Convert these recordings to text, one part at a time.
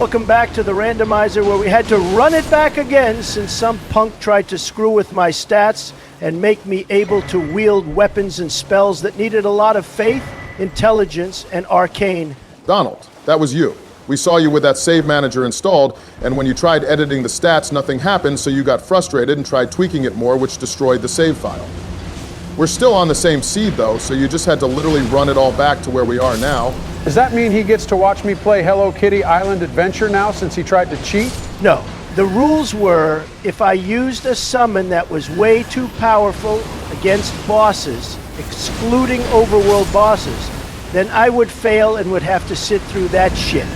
Welcome back to the randomizer, where we had to run it back again since some punk tried to screw with my stats and make me able to wield weapons and spells that needed a lot of faith, intelligence, and arcane. Donald, that was you. We saw you with that save manager installed, and when you tried editing the stats, nothing happened, so you got frustrated and tried tweaking it more, which destroyed the save file. We're still on the same seed, though, so you just had to literally run it all back to where we are now. Does that mean he gets to watch me play Hello Kitty Island Adventure now since he tried to cheat? No. The rules were, if I used a summon that was way too powerful against bosses, excluding overworld bosses, then I would fail and would have to sit through that shit.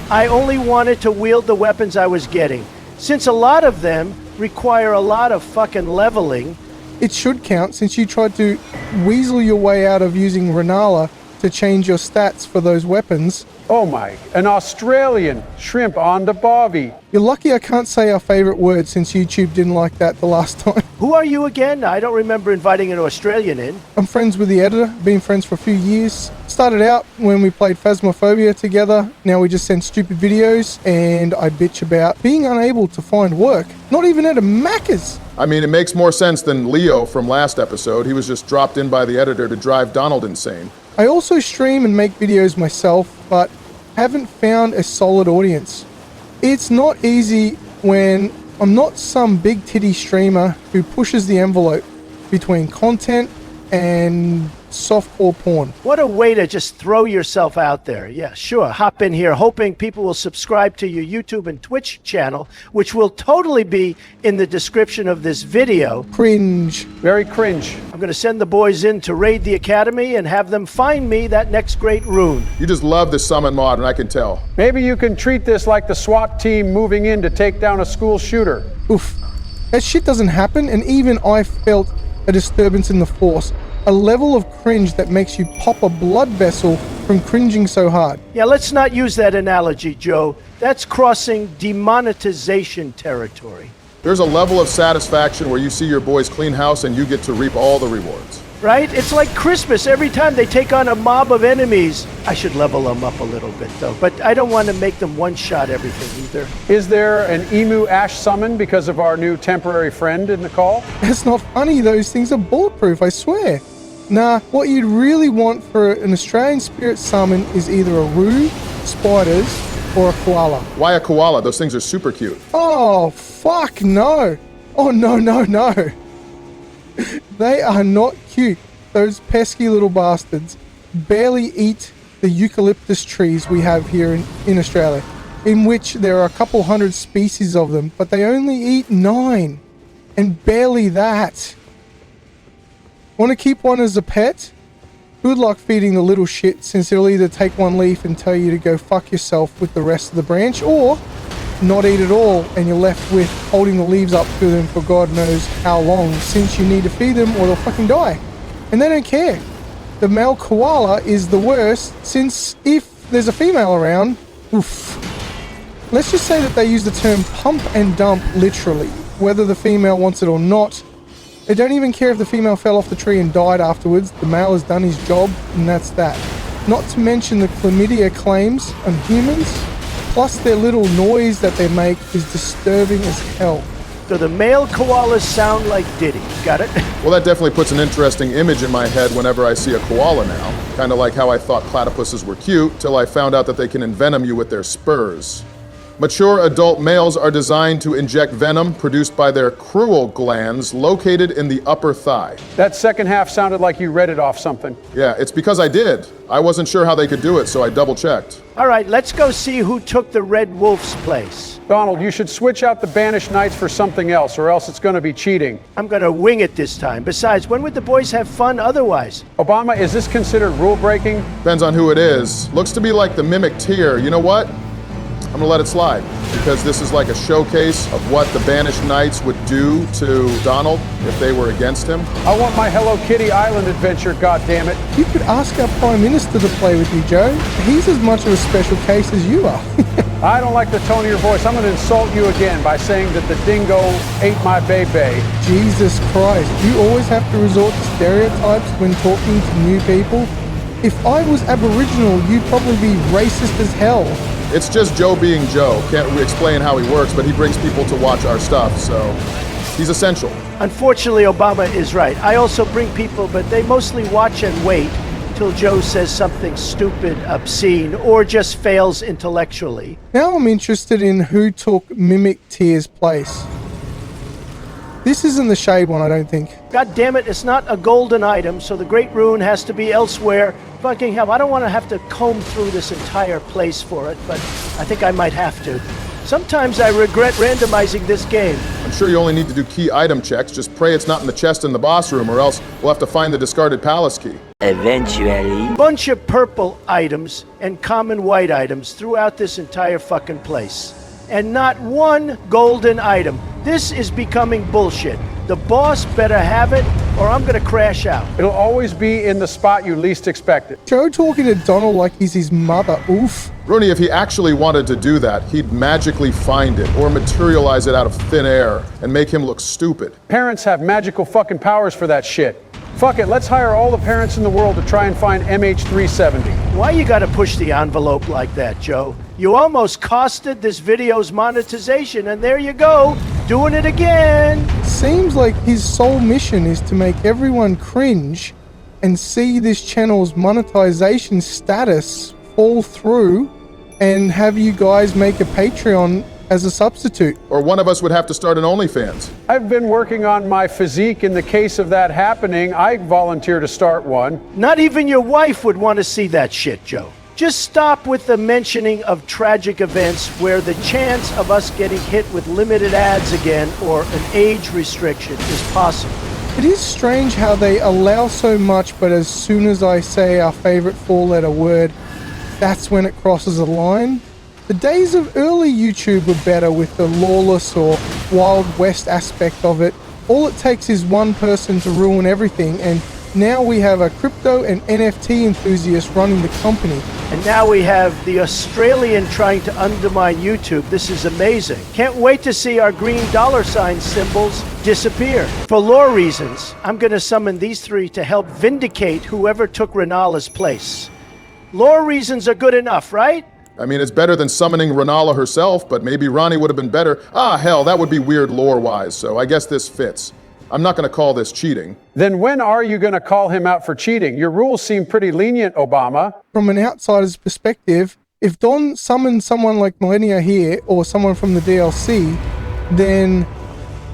I only wanted to wield the weapons I was getting. Since a lot of them require a lot of fucking leveling. It should count since you tried to weasel your way out of using Renala to change your stats for those weapons. Oh my, an Australian shrimp on the bobby. You're lucky I can't say our favorite word since YouTube didn't like that the last time. Who are you again? I don't remember inviting an Australian in. I'm friends with the editor, been friends for a few years. Started out when we played Phasmophobia together. Now we just send stupid videos and I bitch about being unable to find work. Not even at a Macca's. I mean, it makes more sense than Leo from last episode. He was just dropped in by the editor to drive Donald insane. I also stream and make videos myself, but haven't found a solid audience. It's not easy when I'm not some big titty streamer who pushes the envelope between content and softcore porn. What a way to just throw yourself out there. Yeah, sure. Hop in here hoping people will subscribe to your YouTube and Twitch channel, which will totally be in the description of this video. Cringe. Very cringe. I'm going to send the boys in to raid the academy and have them find me that next great rune. You just love the summon mod, and I can tell. Maybe you can treat this like the SWAT team moving in to take down a school shooter. Oof. That shit doesn't happen, and even I felt a disturbance in the force. A level of cringe that makes you pop a blood vessel from cringing so hard. Yeah, let's not use that analogy, Joe. That's crossing demonetization territory. There's a level of satisfaction where you see your boys clean house and you get to reap all the rewards. Right? It's like Christmas. Every time they take on a mob of enemies. I should level them up a little bit, though. But I don't want to make them one-shot everything either. Is there an emu ash summon because of our new temporary friend in the call? That's not funny. Those things are bulletproof, I swear. Nah, what you'd really want for an Australian spirit summon is either a rune, spiders, or a koala. Why a koala? Those things are super cute. Oh, fuck no. Oh, no. They are not cute. Those pesky little bastards barely eat the eucalyptus trees we have here in Australia, in which there are a couple hundred species of them, but they only eat 9, and barely that. Want to keep one as a pet? Good luck feeding the little shit, since it'll either take one leaf and tell you to go fuck yourself with the rest of the branch, or not eat at all, and you're left with holding the leaves up to them for God knows how long, since you need to feed them or they'll fucking die. And they don't care. The male koala is the worst, since if there's a female around, oof. Let's just say that they use the term pump and dump literally, whether the female wants it or not. They don't even care if the female fell off the tree and died afterwards. The male has done his job, and that's that. Not to mention the chlamydia claims on humans, plus their little noise that they make is disturbing as hell. So the male koalas sound like Diddy. Got it? Well, that definitely puts an interesting image in my head whenever I see a koala now. Kind of like how I thought platypuses were cute, till I found out that they can envenom you with their spurs. Mature adult males are designed to inject venom produced by their cruel glands located in the upper thigh. That second half sounded like you read it off something. Yeah, it's because I did. I wasn't sure how they could do it, so I double-checked. All right, let's go see who took the Red Wolf's place. Donald, you should switch out the Banished Knights for something else, or else it's going to be cheating. I'm going to wing it this time. Besides, when would the boys have fun otherwise? Obama, is this considered rule breaking? Depends on who it is. Looks to be like the mimic tier. You know what? I'm gonna let it slide, because this is like a showcase of what the Banished Knights would do to Donald if they were against him. I want my Hello Kitty Island adventure, goddammit. You could ask our Prime Minister to play with you, Joe. He's as much of a special case as you are. I don't like the tone of your voice. I'm gonna insult you again by saying that the dingo ate my baby. Jesus Christ, you always have to resort to stereotypes when talking to new people. If I was Aboriginal, you'd probably be racist as hell. It's just Joe being Joe. Can't explain how he works, but he brings people to watch our stuff, so he's essential. Unfortunately, Obama is right. I also bring people, but they mostly watch and wait till Joe says something stupid, obscene, or just fails intellectually. Now I'm interested in who took Mimic Tier's place. This isn't the shade one, I don't think. God damn it, it's not a golden item, so the Great Rune has to be elsewhere. Fucking hell, I don't want to have to comb through this entire place for it, but I think I might have to. Sometimes I regret randomizing this game. I'm sure you only need to do key item checks. Just pray it's not in the chest in the boss room, or else we'll have to find the discarded palace key. Eventually. Bunch of purple items and common white items throughout this entire fucking place. And not one golden item. This is becoming bullshit. The boss better have it, or I'm gonna crash out. It'll always be in the spot you least expect it. Joe talking to Donald like he's his mother. Oof. Rooney, if he actually wanted to do that, he'd magically find it or materialize it out of thin air and make him look stupid. Parents have magical fucking powers for that shit. Fuck it, let's hire all the parents in the world to try and find MH370. Why you gotta push the envelope like that, Joe? You almost costed this video's monetization, and there you go, doing it again. Seems like his sole mission is to make everyone cringe and see this channel's monetization status fall through and have you guys make a Patreon as a substitute. Or one of us would have to start an OnlyFans. I've been working on my physique. In the case of that happening, I volunteer to start one. Not even your wife would want to see that shit, Joe. Just stop with the mentioning of tragic events where the chance of us getting hit with limited ads again or an age restriction is possible. It is strange how they allow so much, but as soon as I say our favorite four-letter word, that's when it crosses a line. The days of early YouTube were better with the lawless or Wild West aspect of it. All it takes is one person to ruin everything, and now we have a crypto and NFT enthusiast running the company. And now we have the Australian trying to undermine YouTube. This is amazing. Can't wait to see our green $ symbols disappear. For lore reasons, I'm going to summon these three to help vindicate whoever took Renala's place. Lore reasons are good enough, right? I mean, it's better than summoning Renala herself, but maybe Ronnie would have been better. Ah, hell, that would be weird lore-wise, so I guess this fits. I'm not going to call this cheating. Then when are you going to call him out for cheating? Your rules seem pretty lenient, Obama. From an outsider's perspective, if Don summoned someone like Millennia here or someone from the DLC, then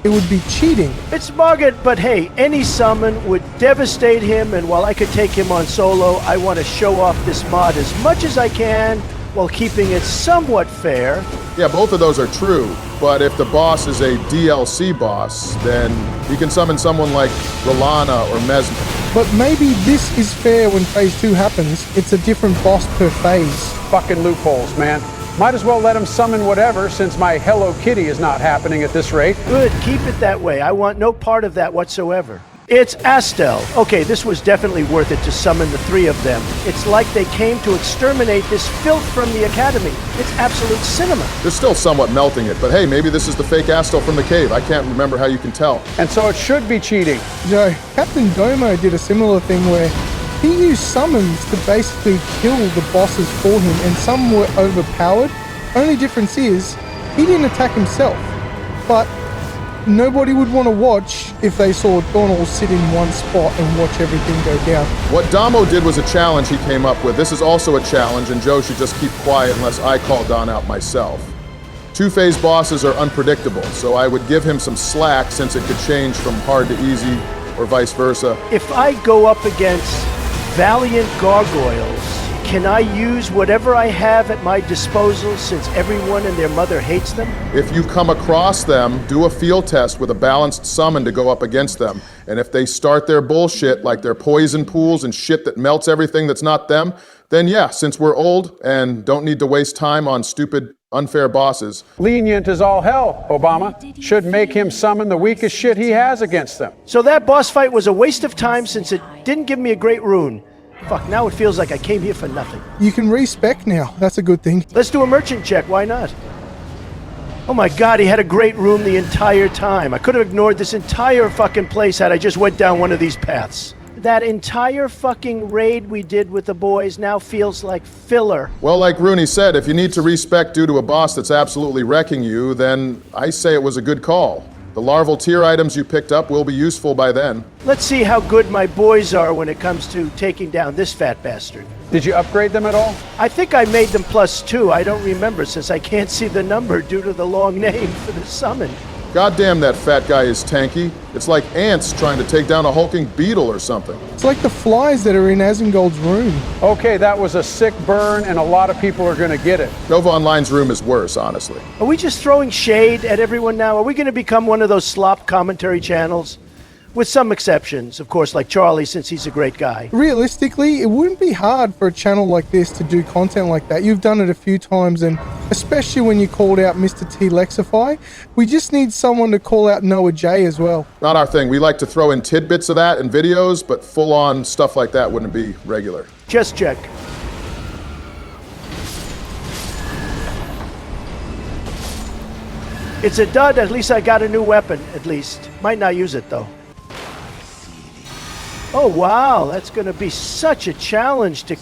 it would be cheating. It's Margaret, but hey, any summon would devastate him, and while I could take him on solo, I want to show off this mod as much as I can while keeping it somewhat fair. Yeah, both of those are true, but if the boss is a DLC boss, then you can summon someone like Rolana or Mesmer. But maybe this is fair when phase 2 happens. It's a different boss per phase. Fucking loopholes, man. Might as well let him summon whatever, since my Hello Kitty is not happening at this rate. Good, keep it that way. I want no part of that whatsoever. It's Astel. Okay, this was definitely worth it to summon the three of them. It's like they came to exterminate this filth from the Academy. It's absolute cinema. They're still somewhat melting it, but hey, maybe this is the fake Astel from the cave. I can't remember how you can tell. And so it should be cheating. Joe, Captain Domo did a similar thing where he used summons to basically kill the bosses for him, and some were overpowered. Only difference is, he didn't attack himself, but nobody would want to watch if they saw Donald sit in one spot and watch everything go down. What Damo did was a challenge he came up with. This is also a challenge, and Joe should just keep quiet unless I call Don out myself. Two-phase bosses are unpredictable, so I would give him some slack since it could change from hard to easy, or vice versa. If I go up against valiant gargoyles, can I use whatever I have at my disposal since everyone and their mother hates them? If you come across them, do a field test with a balanced summon to go up against them. And if they start their bullshit, like their poison pools and shit that melts everything that's not them, then yeah, since we're old and don't need to waste time on stupid, unfair bosses. Lenient as all hell, Obama. Should make him summon the weakest shit he has against them. So that boss fight was a waste of time since it didn't give me a great rune. Fuck, now it feels like I came here for nothing. You can respec now. That's a good thing. Let's do a merchant check, why not? Oh my god, he had a great room the entire time. I could have ignored this entire fucking place had I just went down one of these paths. that entire fucking raid we did with the boys now feels like filler. Well, like Rooney said, if you need to respec due to a boss that's absolutely wrecking you, then I say it was a good call. The larval tier items you picked up will be useful by then. Let's see how good my boys are when it comes to taking down this fat bastard. Did you upgrade them at all? I think I made them +2. I don't remember since I can't see the number due to the long name for the summon. Goddamn, that fat guy is tanky. It's like ants trying to take down a hulking beetle or something. It's like the flies that are in Azengold's room. Okay, that was a sick burn, and a lot of people are going to get it. Nova Online's room is worse, honestly. Are we just throwing shade at everyone now? Are we going to become one of those slop commentary channels? With some exceptions, of course, like Charlie, since he's a great guy. Realistically, it wouldn't be hard for a channel like this to do content like that. You've done it a few times, and especially when you called out Mr. T Lexify, we just need someone to call out Noah J as well. Not our thing. We like to throw in tidbits of that in videos, but full-on stuff like that wouldn't be regular. Just check. It's a dud. At least I got a new weapon, at least. Might not use it, though. Oh, wow. That's going to be such a challenge to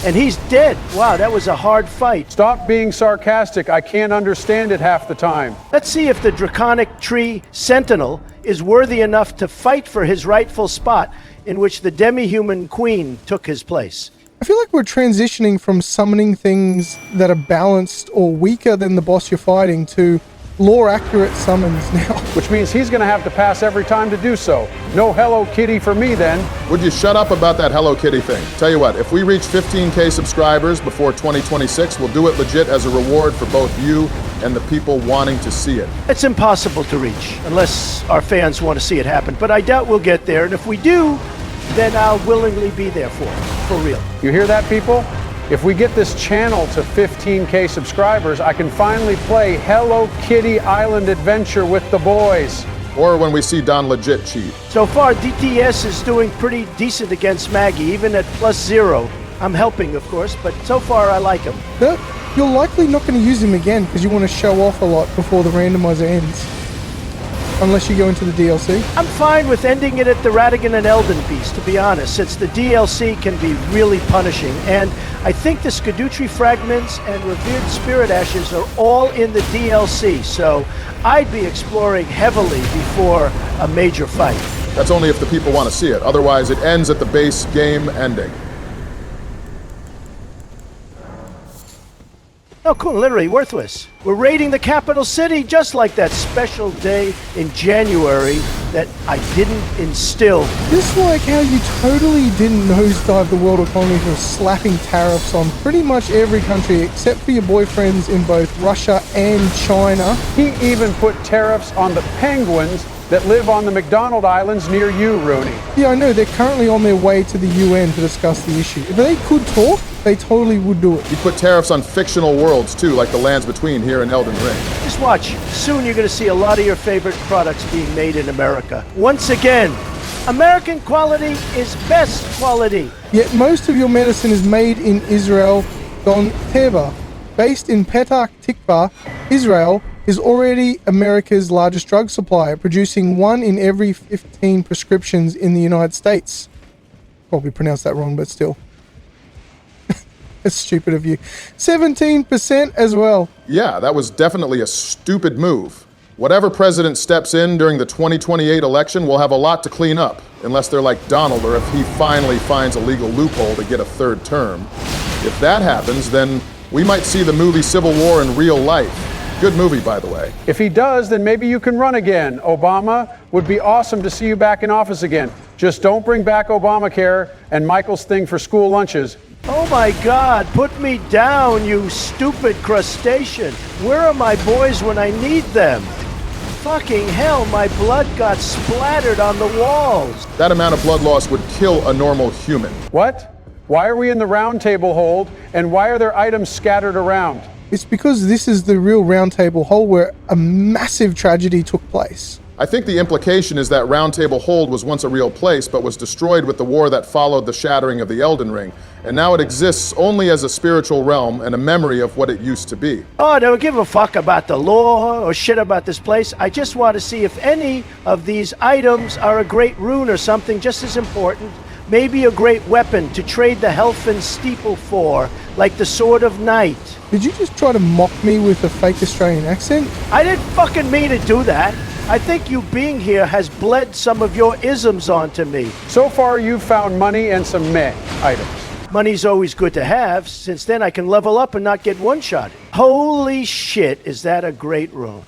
and he's dead. Wow, that was a hard fight. Stop being sarcastic. I can't understand it half the time. Let's see if the Draconic Tree Sentinel is worthy enough to fight for his rightful spot in which the demi-human queen took his place. I feel like we're transitioning from summoning things that are balanced or weaker than the boss you're fighting to lore-accurate summons now. Which means he's going to have to pass every time to do so. No Hello Kitty for me then. Would you shut up about that Hello Kitty thing? Tell you what, if we reach 15K subscribers before 2026, we'll do it legit as a reward for both you and the people wanting to see it. It's impossible to reach unless our fans want to see it happen, but I doubt we'll get there, and if we do, then I'll willingly be there for real. You hear that, people? If we get this channel to 15K subscribers, I can finally play Hello Kitty Island Adventure with the boys. Or when we see Don legit cheat. So far, DTS is doing pretty decent against Maggie, even at +0. I'm helping, of course, but so far I like him. You're likely not going to use him again because you want to show off a lot before the randomizer ends. Unless you go into the DLC. I'm fine with ending it at the Radigan and Elden piece, to be honest, since the DLC can be really punishing. And I think the Skadutri Fragments and Revered Spirit Ashes are all in the DLC, so I'd be exploring heavily before a major fight. That's only if the people want to see it. Otherwise, it ends at the base game ending. Oh, cool, literally worthless. We're raiding the capital city just like that special day in January that I didn't instill. Just like how you totally didn't nosedive the world economy for slapping tariffs on pretty much every country except for your boyfriends in both Russia and China. He even put tariffs on the penguins that live on the McDonald Islands near you, Rooney. Yeah, I know. They're currently on their way to the UN to discuss the issue. If they could talk, they totally would do it. You put tariffs on fictional worlds, too, like the Lands Between here in Elden Ring. Just watch. Soon you're going to see a lot of your favorite products being made in America. Once again, American quality is best quality. Yet most of your medicine is made in Israel. Don Teva, based in Petah Tikva, Israel, is already America's largest drug supplier, producing 1 in every 15 prescriptions in the United States. Probably pronounced that wrong, but still. That's stupid of you. 17% as well. Yeah, that was definitely a stupid move. Whatever president steps in during the 2028 election will have a lot to clean up, unless they're like Donald or if he finally finds a legal loophole to get a 3rd term. If that happens, then we might see the movie Civil War in real life. Good movie, by the way. If he does, then maybe you can run again. Obama, would be awesome to see you back in office again. Just don't bring back Obamacare and Michael's thing for school lunches. Oh my God, put me down, you stupid crustacean. Where are my boys when I need them? Fucking hell, my blood got splattered on the walls. That amount of blood loss would kill a normal human. What? Why are we in the roundtable hold, and why are there items scattered around? It's because this is the real roundtable hole where a massive tragedy took place. I think the implication is that Roundtable Hold was once a real place, but was destroyed with the war that followed the shattering of the Elden Ring, and now it exists only as a spiritual realm and a memory of what it used to be. Oh, I don't give a fuck about the lore or shit about this place. I just want to see if any of these items are a great rune or something just as important. Maybe a great weapon to trade the Helfen steeple for, like the Sword of Night. Did you just try to mock me with a fake Australian accent? I didn't fucking mean to do that. I think you being here has bled some of your isms onto me. So far, you've found money and some meh items. Money's always good to have, since then I can level up and not get one-shot. Holy shit, is that a great rune.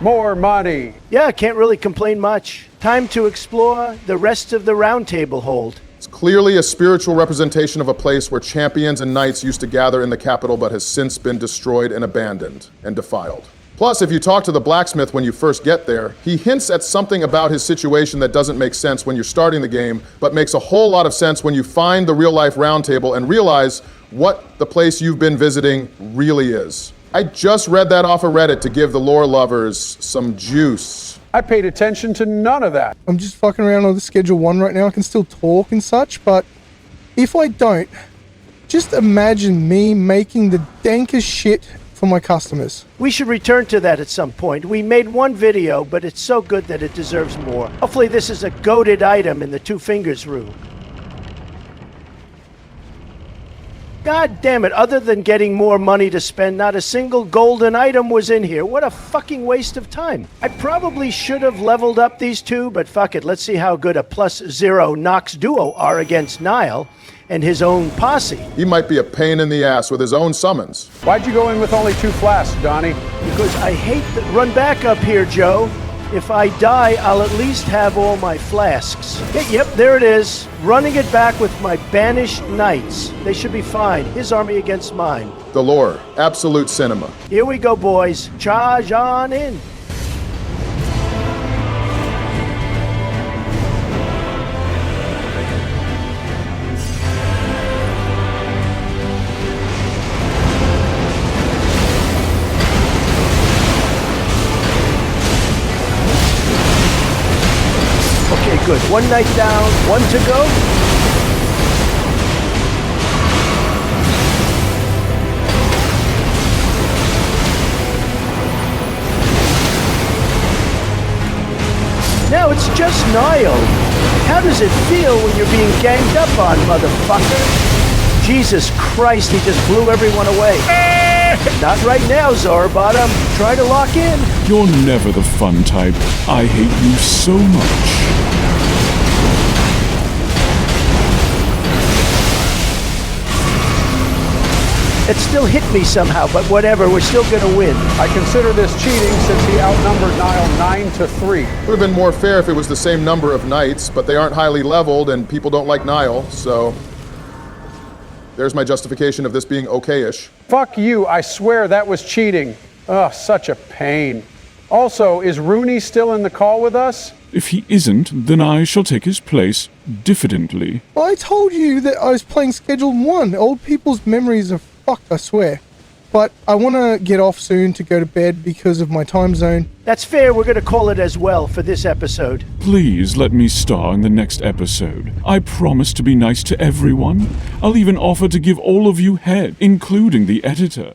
More money. Yeah, I can't really complain much. Time to explore the rest of the Roundtable Hold. It's clearly a spiritual representation of a place where champions and knights used to gather in the capital but has since been destroyed and abandoned and defiled. Plus, if you talk to the blacksmith when you first get there, he hints at something about his situation that doesn't make sense when you're starting the game, but makes a whole lot of sense when you find the real-life Roundtable and realize what the place you've been visiting really is. I just read that off of Reddit to give the lore lovers some juice. I paid attention to none of that. I'm just fucking around on the Schedule 1 right now. I can still talk and such, but if I don't, just imagine me making the dankest shit for my customers. We should return to that at some point. We made one video, but it's so good that it deserves more. Hopefully this is a goated item in the Two Fingers rune. God damn it, other than getting more money to spend, not a single golden item was in here. What a fucking waste of time. I probably should have leveled up these two, but fuck it, let's see how good a +0 Nox duo are against Nile and his own posse. He might be a pain in the ass with his own summons. Why'd you go in with only 2 flasks, Donnie? Because I hate the... Run back up here, Joe. If I die, I'll at least have all my flasks. Yep, there it is. Running it back with my banished knights. They should be fine. His army against mine. The lore, absolute cinema. Here we go, boys. Charge on in. Okay, good. One knight down, one to go. Now it's just Nile. How does it feel when you're being ganged up on, motherfucker? Jesus Christ, he just blew everyone away. Not right now, Zarbottom. Try to lock in. You're never the fun type. I hate you so much. It still hit me somehow, but whatever, we're still gonna win. I consider this cheating since he outnumbered Nile 9-3. Would have been more fair if it was the same number of knights, but they aren't highly leveled and people don't like Nile, so there's my justification of this being okay-ish. Fuck you, I swear that was cheating. Ugh, such a pain. Also, is Rooney still in the call with us? If he isn't, then I shall take his place diffidently. I told you that I was playing Schedule 1. Old people's memories are fucked, I swear. But I want to get off soon to go to bed because of my time zone. That's fair, we're gonna call it as well for this episode. Please let me star in the next episode. I promise to be nice to everyone. I'll even offer to give all of you head, including the editor.